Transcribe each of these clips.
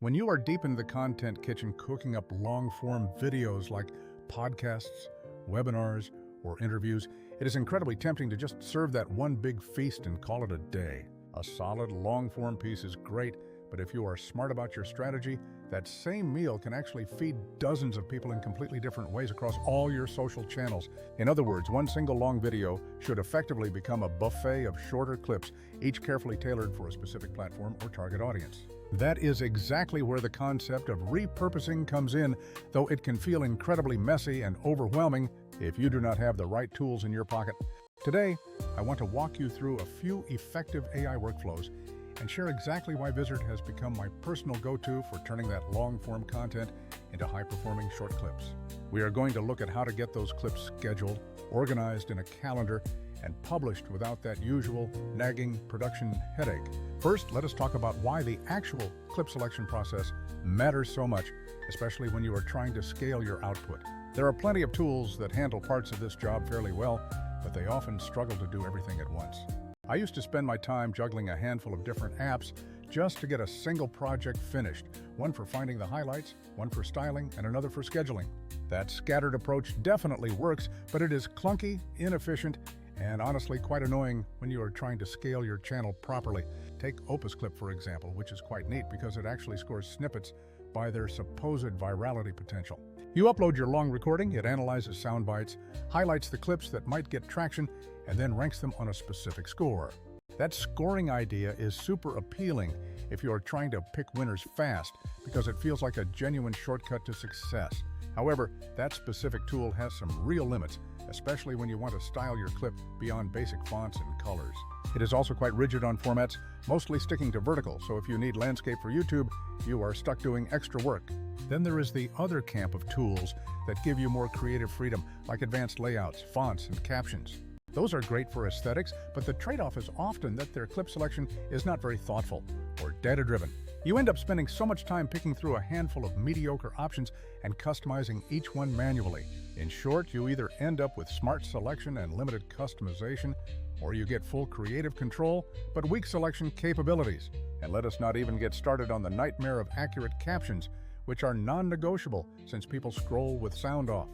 When you are deep into the content kitchen cooking up long-form videos like podcasts, webinars, or interviews, it is incredibly tempting to just serve that one big feast and call it a day. A solid, long-form piece is great, but if you are smart about your strategy, that same meal can actually feed dozens of people in completely different ways across all your social channels. In other words, one single long video should effectively become a buffet of shorter clips, each carefully tailored for a specific platform or target audience. That is exactly where the concept of repurposing comes in, though it can feel incredibly messy and overwhelming if you do not have the right tools in your pocket. Today, I want to walk you through a few effective AI workflows and share exactly why Vizard has become my personal go-to for turning that long-form content into high-performing short clips. We are going to look at how to get those clips scheduled, organized in a calendar, and published without that usual nagging production headache. First, let us talk about why the actual clip selection process matters so much, especially when you are trying to scale your output. There are plenty of tools that handle parts of this job fairly well, but they often struggle to do everything at once. I used to spend my time juggling a handful of different apps just to get a single project finished, one for finding the highlights, one for styling, and another for scheduling. That scattered approach definitely works, but it is clunky, inefficient, and honestly quite annoying when you are trying to scale your channel properly. Take Opus Clip, for example, which is quite neat because it actually scores snippets by their supposed virality potential. You upload your long recording, it analyzes sound bites, highlights the clips that might get traction, and then ranks them on a specific score. That scoring idea is super appealing if you are trying to pick winners fast because it feels like a genuine shortcut to success. However, that specific tool has some real limits, especially when you want to style your clip beyond basic fonts and colors. It is also quite rigid on formats, mostly sticking to vertical, so if you need landscape for YouTube, you are stuck doing extra work. Then there is the other camp of tools that give you more creative freedom, like advanced layouts, fonts, and captions. Those are great for aesthetics, but the trade-off is often that their clip selection is not very thoughtful or data-driven. You end up spending so much time picking through a handful of mediocre options and customizing each one manually. In short, you either end up with smart selection and limited customization, or you get full creative control, but weak selection capabilities. And let us not even get started on the nightmare of accurate captions, which are non-negotiable since people scroll with sound off.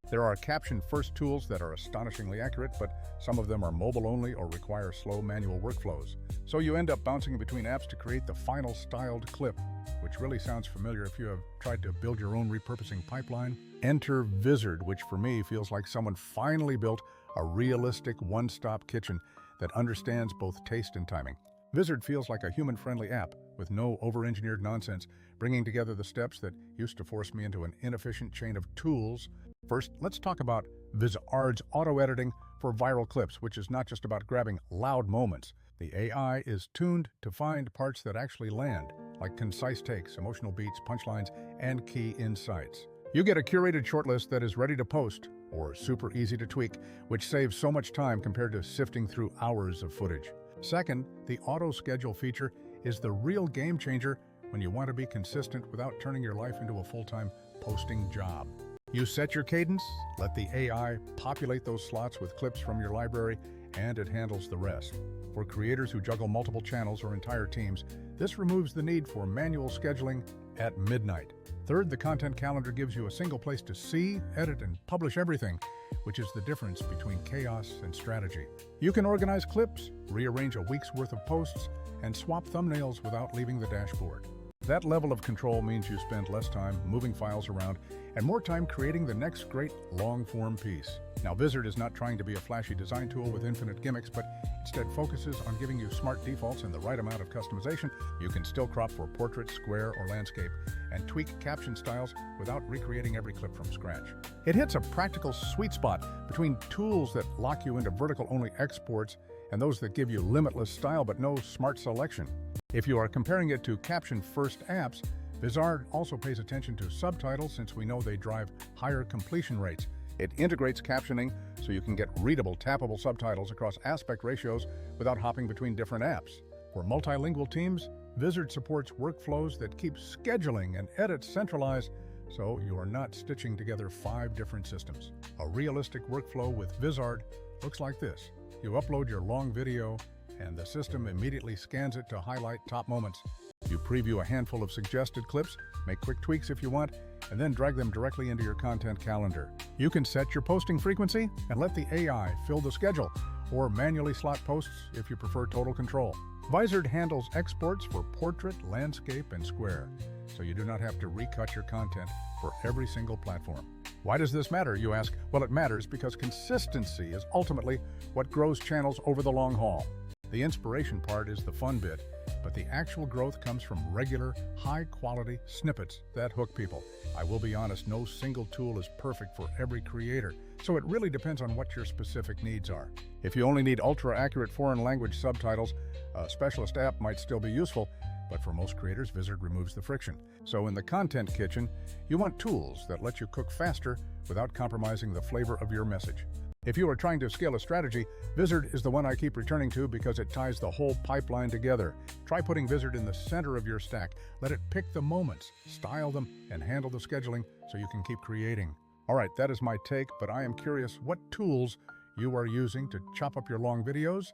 There are caption-first tools that are astonishingly accurate, but some of them are mobile-only or require slow manual workflows. So you end up bouncing between apps to create the final styled clip, which really sounds familiar if you have tried to build your own repurposing pipeline. Enter Vizard, which for me feels like someone finally built a realistic one-stop kitchen that understands both taste and timing. Vizard feels like a human-friendly app with no over-engineered nonsense, bringing together the steps that used to force me into an inefficient chain of tools. First, let's talk about Vizard's auto-editing for viral clips, which is not just about grabbing loud moments. The AI is tuned to find parts that actually land, like concise takes, emotional beats, punchlines, and key insights. You get a curated shortlist that is ready to post, or super easy to tweak, which saves so much time compared to sifting through hours of footage. Second, the auto-schedule feature is the real game changer when you want to be consistent without turning your life into a full-time posting job. You set your cadence, let the AI populate those slots with clips from your library, and it handles the rest. For creators who juggle multiple channels or entire teams, this removes the need for manual scheduling at midnight. Third, the content calendar gives you a single place to see, edit, and publish everything, which is the difference between chaos and strategy. You can organize clips, rearrange a week's worth of posts, and swap thumbnails without leaving the dashboard. That level of control means you spend less time moving files around and more time creating the next great long-form piece. Now, Vizard is not trying to be a flashy design tool with infinite gimmicks, but instead focuses on giving you smart defaults and the right amount of customization. You can still crop for portrait, square, or landscape, and tweak caption styles without recreating every clip from scratch. It hits a practical sweet spot between tools that lock you into vertical-only exports and those that give you limitless style but no smart selection. If you are comparing it to caption-first apps, Vizard also pays attention to subtitles since we know they drive higher completion rates. It integrates captioning so you can get readable, tappable subtitles across aspect ratios without hopping between different apps. For multilingual teams, Vizard supports workflows that keep scheduling and edits centralized so you are not stitching together 5 different systems. A realistic workflow with Vizard looks like this. You upload your long video, and the system immediately scans it to highlight top moments. You preview a handful of suggested clips, make quick tweaks if you want, and then drag them directly into your content calendar. You can set your posting frequency and let the AI fill the schedule, or manually slot posts if you prefer total control. Vizard handles exports for portrait, landscape, and square, so you do not have to recut your content for every single platform. Why does this matter, you ask? Well, it matters because consistency is ultimately what grows channels over the long haul. The inspiration part is the fun bit, but the actual growth comes from regular, high-quality snippets that hook people. I will be honest, no single tool is perfect for every creator, so it really depends on what your specific needs are. If you only need ultra-accurate foreign language subtitles, a specialist app might still be useful, but for most creators, Vizard removes the friction. So in the content kitchen, you want tools that let you cook faster without compromising the flavor of your message. If you are trying to scale a strategy, Vizard is the one I keep returning to because it ties the whole pipeline together. Try putting Vizard in the center of your stack. Let it pick the moments, style them, and handle the scheduling so you can keep creating. All right, that is my take, but I am curious what tools you are using to chop up your long videos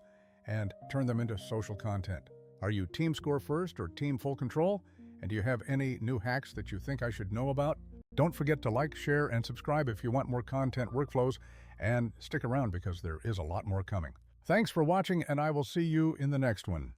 and turn them into social content. Are you team score first or team full control? And do you have any new hacks that you think I should know about? Don't forget to like, share, and subscribe if you want more content workflows, and stick around because there is a lot more coming. Thanks for watching, and I will see you in the next one.